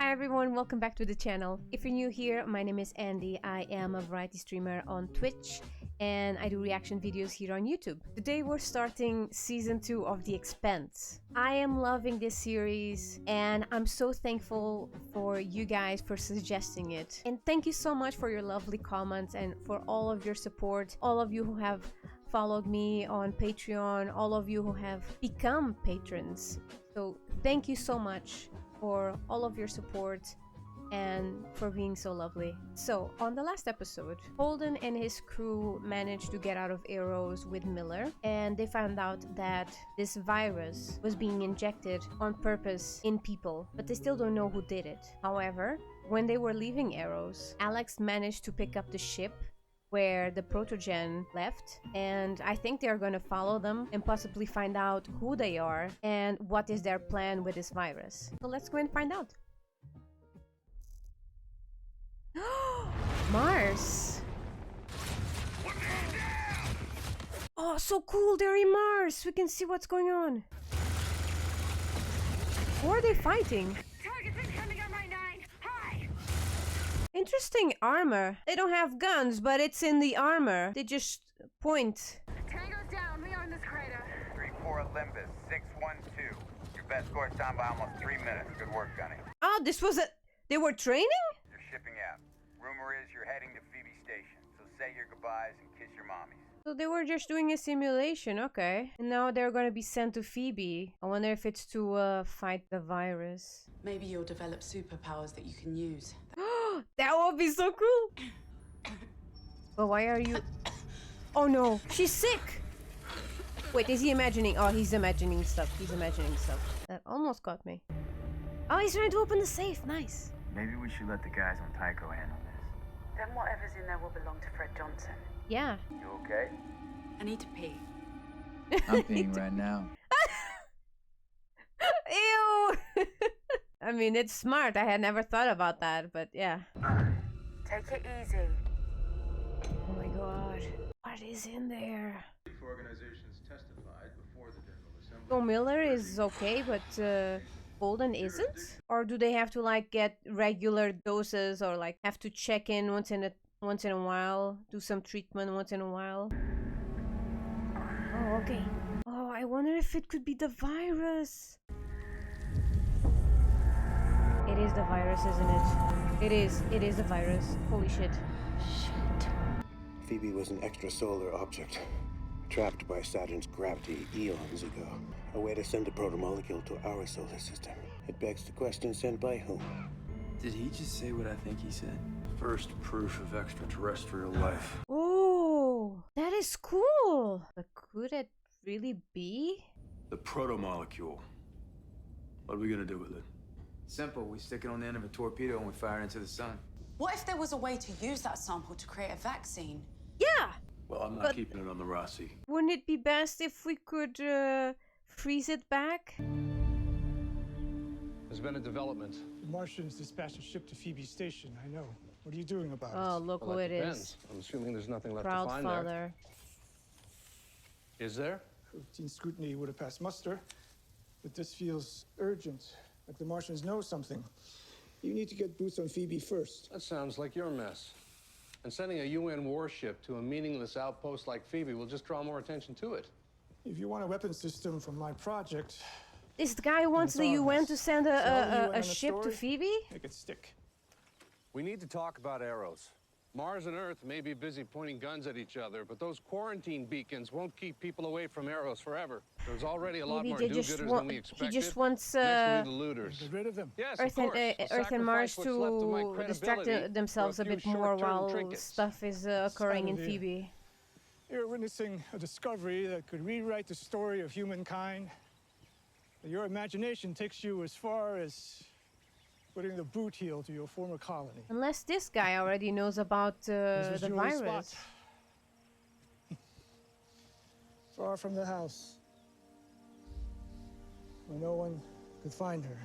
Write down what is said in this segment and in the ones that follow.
Hi everyone, welcome back to the channel. If you're new here, my name is Andy. I am a variety streamer on Twitch and I do reaction videos here on YouTube. Today we're starting season 2 of The Expanse. I am loving this series and I'm so thankful for you guys for suggesting it. And thank you so much for your lovely comments and for all of your support, all of you who have followed me on Patreon, all of you who have become patrons. So thank you so much for all of your support and for being so lovely. So, on the last episode, Holden and his crew managed to get out of Arrows with Miller, and they found out that this virus was being injected on purpose in people, but they still don't know who did it. However, when they were leaving Arrows, Alex managed to pick up the ship where the Protogen left, and I think they're gonna follow them and possibly find out who they are and what is their plan with this virus. So let's go and find out. Mars! Oh, so cool, they're in Mars! We can see what's going on. Who are they fighting? Target's incoming on my 9. Hi! Interesting armor. They don't have guns, but it's in the armor. They just point. Tango's down. We are in this crater. 3-4 Olympus, 612. Your best score's down by almost 3 minutes. Good work, Gunny. Oh, this was a... They were training? You're shipping out. Rumor is you're heading to Phoebe Station, so say your goodbyes and kiss your mommies. So they were just doing a simulation, okay. And now they're gonna be sent to Phoebe. I wonder if it's to fight the virus. Maybe you'll develop superpowers that you can use. That would be so cool! But why are you... Oh no, she's sick! Wait, is he imagining? Oh, he's imagining stuff. He's imagining stuff. That almost got me. Oh, he's trying to open the safe. Nice. Maybe we should let the guys on Tycho handle this. Then whatever's in there will belong to Fred Johnson. Yeah. You okay? I need to pee. I'm peeing right now. Ew! I mean, it's smart. I had never thought about that, but yeah. Take it easy. Oh my god. What is in there? Organizations testified before the General Assembly. So Miller is okay, but Golden isn't? Or do they have to like get regular doses or like have to check in once in a while, do some treatment once in a while? Oh, okay. Oh, I wonder if it could be the virus. It is the virus, isn't it? It is the virus. Holy shit. Shit. Phoebe was an extrasolar object, trapped by Saturn's gravity eons ago. A way to send a protomolecule to our solar system. It begs the question, sent by whom? Did he just say what I think he said? First proof of extraterrestrial life. Oh, that is cool. But could it really be? The protomolecule. What are we gonna do with it? Simple. We stick it on the end of a torpedo and we fire it into the sun. What if there was a way to use that sample to create a vaccine? Yeah. Well, I'm not But- keeping it on the Rossi. Wouldn't it be best if we could freeze it back? There's been a development. The Martians dispatched a ship to Phoebe Station, I know. What are you doing about Oh, it? look Well, who that it depends. is. I'm assuming there's nothing left Proud to find there. father. Is there? Routine scrutiny would have passed muster, but this feels urgent, like the Martians know something. You need to get boots on Phoebe first. That sounds like your mess. And sending a UN warship to a meaningless outpost like Phoebe will just draw more attention to it. If you want a weapon system from my project, This guy wants It's the all UN mess. to send Sell the a UN a ship to story. Phoebe? make it stick. We need to talk about arrows. Mars and Earth may be busy pointing guns at each other, but those quarantine beacons won't keep people away from arrows forever. There's already a lot Maybe more they just do-gooders want. than we He expected. just wants Next will be the looters. Get rid of them. Yes, Earth of course. and I'll Earth and Mars sacrifice what's left of my to distract credibility themselves for a few bit more short-term while trinkets. stuff is occurring in Xavier. Phoebe. You're witnessing a discovery that could rewrite the story of humankind. Your imagination takes you as far as putting the boot heel to your former colony. Unless this guy already knows about This was the your only virus. spot. Far from the house, where no one could find her.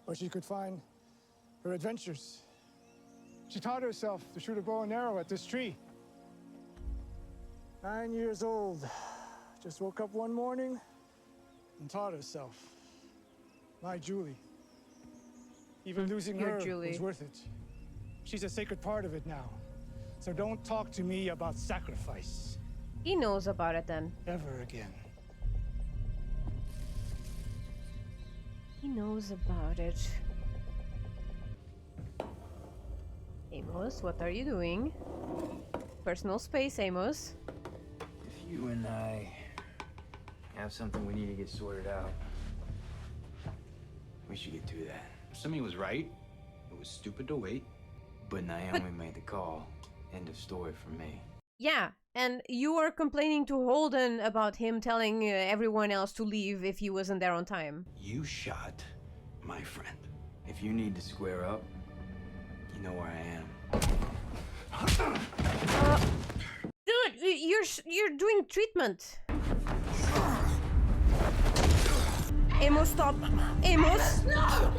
But she could find her adventures. She taught herself to shoot a bow and arrow at this tree. 9 years old. Just woke up one morning and taught herself. My Julie. Even losing You're her Julie. was worth it. She's a sacred part of it now. So don't talk to me about sacrifice. He knows about it then. Ever again. He knows about it. Amos, what are you doing? Personal space, Amos. If you and I have something we need to get sorted out, we should get to that. Simi was right. It was stupid to wait. But Naomi made the call. End of story for me. Yeah, and you were complaining to Holden about him telling everyone else to leave if he wasn't there on time. You shot my friend. If you need to square up, you know where I am. Dude, you're doing treatment. Amos, stop. Amos. No!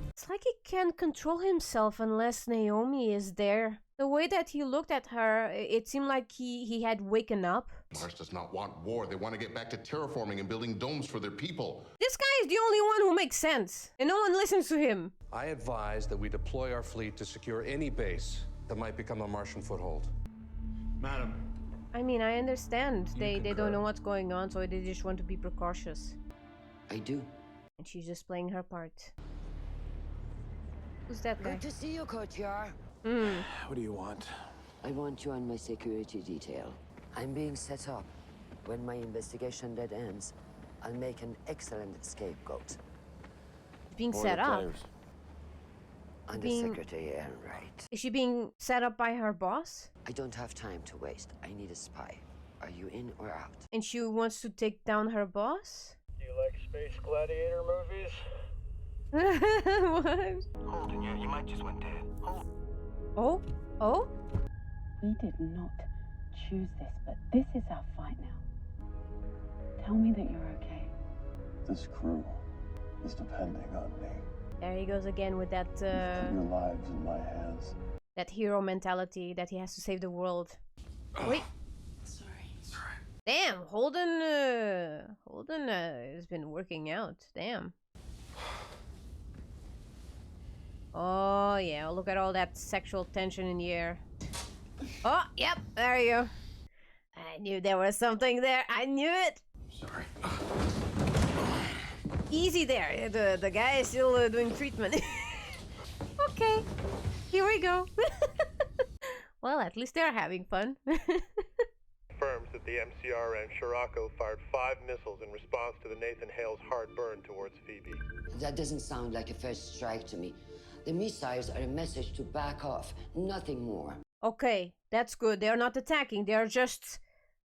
It's like he can't control himself unless Naomi is there. The way that he looked at her, it seemed like he had waken up. Mars does not want war. They want to get back to terraforming and building domes for their people. This guy is the only one who makes sense, and no one listens to him. I advise that we deploy our fleet to secure any base that might become a Martian foothold. Madam. I mean, I understand. They don't know what's going on, so they just want to be precautious. I do. And she's just playing her part. Who's that guy? Good to see you, Courtier. What do you want? I want you on my security detail. I'm being set up. When my investigation dead ends, I'll make an excellent scapegoat. Being set up? Under Secretary Enright. Is she being set up by her boss? I don't have time to waste. I need a spy. Are you in or out? And she wants to take down her boss? Do you like space gladiator movies? What? Holden, you might just went dead. Oh? Oh? We did not choose this, but this is our fight now. Tell me that you're okay. This crew is depending on me. There he goes again with that Put your lives in my hands. that hero mentality that he has to save the world. Wait. Sorry. Damn, Holden has been working out. Damn. Oh yeah, look at all that sexual tension in the air. Oh, yep, there you go. I knew there was something there. I knew it. Sorry. Easy there. The guy is still doing treatment. Okay, here we go. Well, at least they're having fun. Confirms that the MCR and Scirocco fired 5 missiles in response to the Nathan Hale's hard burn towards Phoebe. That doesn't sound like a first strike to me. The missiles are a message to back off, nothing more. Okay, that's good. They are not attacking. They are just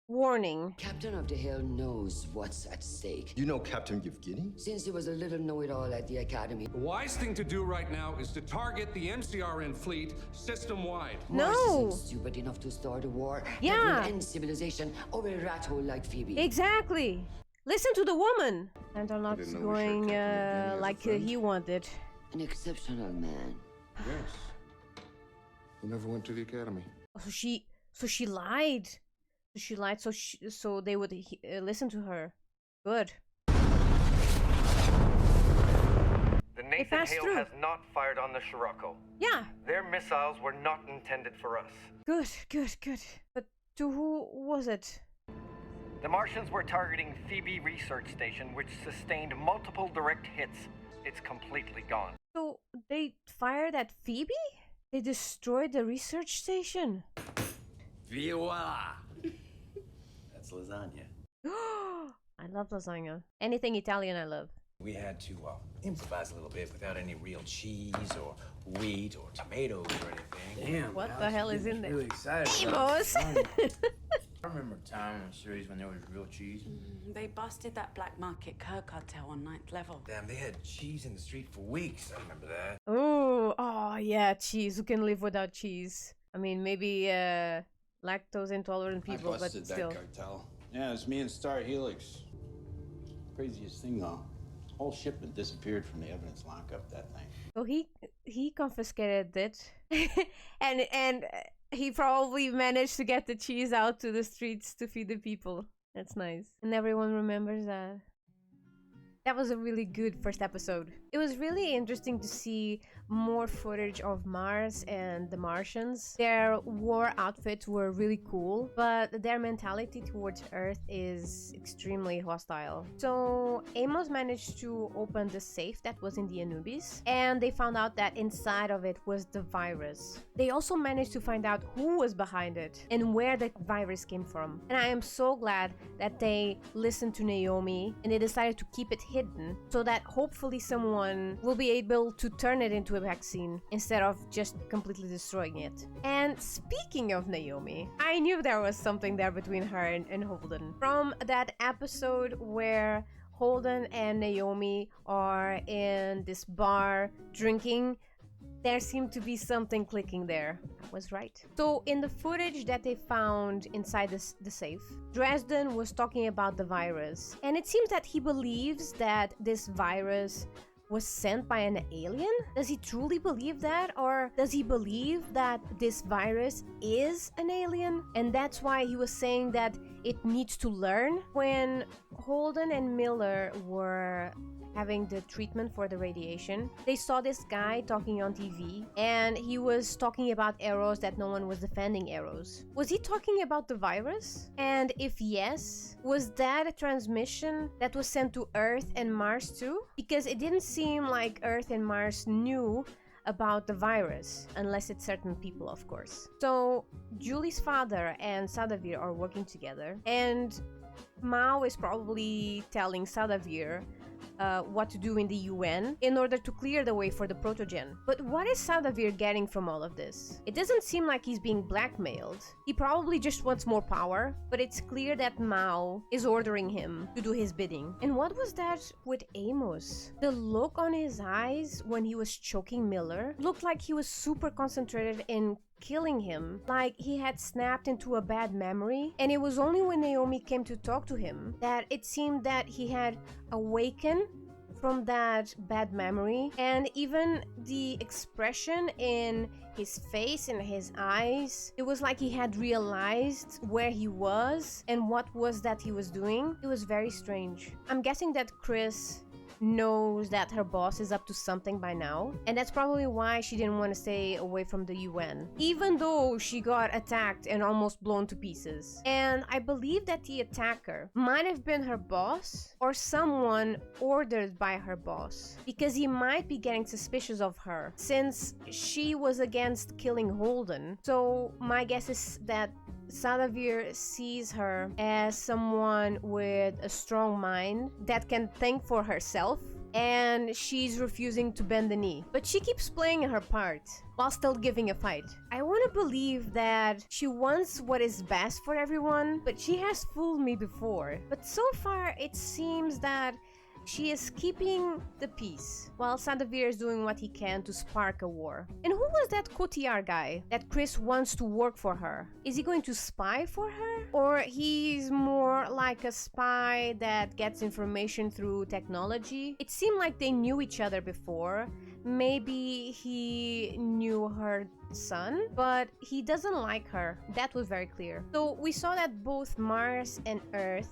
warning. Captain of the Hill knows what's at stake. You know Captain Yevgeny? Since he was a little know-it-all at the Academy. The wise thing to do right now is to target the MCRN fleet system-wide. Mars No. isn't stupid enough to start a war Yeah. that will end civilization over a rat hole like Phoebe. Exactly. Listen to the woman. And are not didn't know we going shared Captain Yevgeny as a like friend. he wanted. An exceptional man. Yes. He never went to the academy. So she lied. So they would listen to her. Good. The Nathan passed Hale through. has not fired on the Scirocco. Yeah. Their missiles were not intended for us. Good. But to who was it? The Martians were targeting Phoebe Research Station, which sustained multiple direct hits. It's completely gone. So they fired at Phoebe? They destroyed the research station. Voila! That's lasagna. I love lasagna. Anything Italian I love. We had to improvise a little bit without any real cheese or wheat or tomatoes or anything. Damn. What Alex, the hell you're is getting in there? really excited. about Emos! this. I remember a time in a series when there was real cheese. They busted that black market Kerr cartel on 9th level. Damn, they had cheese in the street for weeks. I remember that. Oh yeah, cheese. Who can live without cheese? I mean, maybe lactose intolerant people, but still. Cartel. Yeah, it's me and Star Helix. Craziest thing though, whole shipment disappeared from the evidence lockup. That thing. So he confiscated it, and he probably managed to get the cheese out to the streets to feed the people. That's nice, and everyone remembers that. That was a really good first episode. It was really interesting to see more footage of Mars and the Martians. Their war outfits were really cool, but their mentality towards Earth is extremely hostile. So Amos managed to open the safe that was in the Anubis, and they found out that inside of it was the virus. They also managed to find out who was behind it and where the virus came from. And I am so glad that they listened to Naomi and they decided to keep it hidden so that hopefully someone will be able to turn it into a vaccine instead of just completely destroying it. And speaking of Naomi, I knew there was something there between her and Holden. From that episode where Holden and Naomi are in this bar drinking, there seemed to be something clicking there. I was right. So in the footage that they found inside the safe, Dresden was talking about the virus. And it seems that he believes that this virus was sent by an alien? Does he truly believe that? Or does he believe that this virus is an alien? And that's why he was saying that it needs to learn? When Holden and Miller were having the treatment for the radiation, they saw this guy talking on TV, and he was talking about arrows that no one was defending arrows. Was he talking about the virus? And if yes, was that a transmission that was sent to Earth and Mars too? Because it didn't seem like Earth and Mars knew about the virus, unless it's certain people, of course. So Julie's father and Xavier are working together, and Mao is probably telling Xavier what to do in the UN in order to clear the way for the protogen. But what is Xavier getting from all of this? It doesn't seem like he's being blackmailed. He probably just wants more power, but it's clear that Mao is ordering him to do his bidding. And what was that with Amos? The look on his eyes when he was choking Miller looked like he was super concentrated in killing him, like he had snapped into a bad memory. And it was only when Naomi came to talk to him that it seemed that he had awakened from that bad memory. And even the expression in his face and his eyes, it was like he had realized where he was and what was that he was doing. It was very strange. I'm guessing that Chris knows that her boss is up to something by now, and that's probably why she didn't want to stay away from the UN, even though she got attacked and almost blown to pieces. And I believe that the attacker might have been her boss or someone ordered by her boss, because he might be getting suspicious of her since she was against killing Holden. So my guess is that Xavier sees her as someone with a strong mind that can think for herself, and she's refusing to bend the knee. But she keeps playing her part while still giving a fight. I want to believe that she wants what is best for everyone, but she has fooled me before. But so far it seems that she is keeping the peace, while Xavier is doing what he can to spark a war. And who was that Cotillard guy that Chris wants to work for her? Is he going to spy for her? Or he's more like a spy that gets information through technology? It seemed like they knew each other before. Maybe he knew her son, but he doesn't like her. That was very clear. So we saw that both Mars and Earth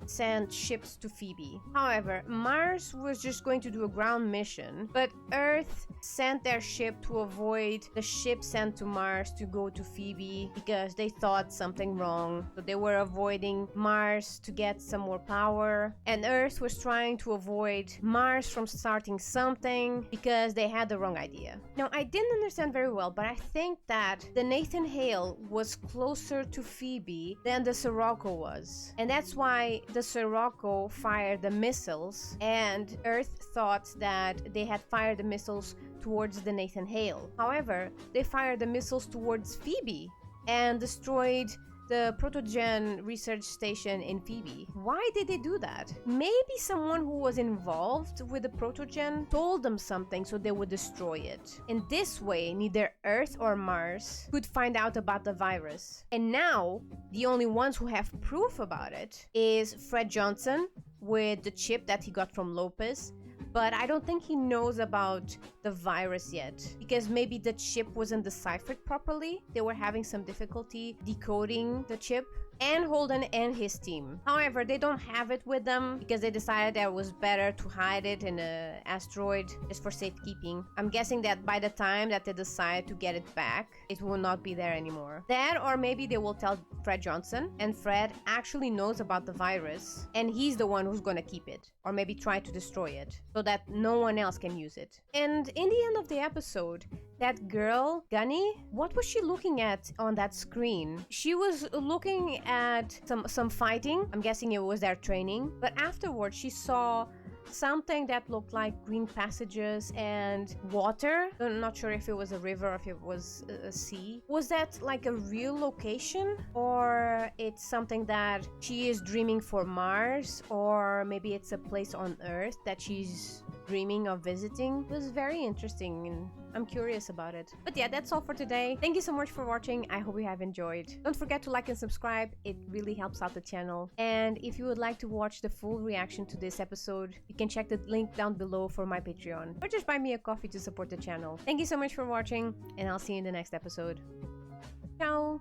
sent ships to Phoebe. However, Mars was just going to do a ground mission, but Earth sent their ship to avoid the ship sent to Mars to go to Phoebe because they thought something wrong. So they were avoiding Mars to get some more power, and Earth was trying to avoid Mars from starting something because they had the wrong idea. Now, I didn't understand very well, but I think that the Nathan Hale was closer to Phoebe than the Sirocco was, and that's why the Sirocco fired the missiles, and Earth thought that they had fired the missiles towards the Nathan Hale. However, they fired the missiles towards Phoebe and destroyed the Protogen research station in Phoebe. Why did they do that? Maybe someone who was involved with the Protogen told them something so they would destroy it. In this way, neither Earth or Mars could find out about the virus. And now, the only ones who have proof about it is Fred Johnson with the chip that he got from Lopez, but I don't think he knows about the virus yet, because maybe the chip wasn't deciphered properly. They were having some difficulty decoding the chip. and Holden and his team. However, they don't have it with them because they decided that it was better to hide it in an asteroid just for safekeeping. I'm guessing that by the time that they decide to get it back, it will not be there anymore. That, or maybe they will tell Fred Johnson, and Fred actually knows about the virus, and he's the one who's gonna keep it, or maybe try to destroy it, so that no one else can use it. And in the end of the episode, that girl, Gunny, what was she looking at on that screen? She was looking at some fighting. I'm guessing it was their training. But afterwards, she saw something that looked like green passages and water. I'm not sure if it was a river or if it was a sea. Was that like a real location, or it's something that she is dreaming for Mars, or maybe it's a place on Earth that she's dreaming of visiting? It was very interesting and I'm curious about it. But yeah, that's all for today. Thank you so much for watching. I hope you have enjoyed. Don't forget to like and subscribe. It really helps out the channel. And if you would like to watch the full reaction to this episode, you can check the link down below for my Patreon, or just buy me a coffee to support the channel. Thank you so much for watching, and I'll see you in the next episode. Ciao!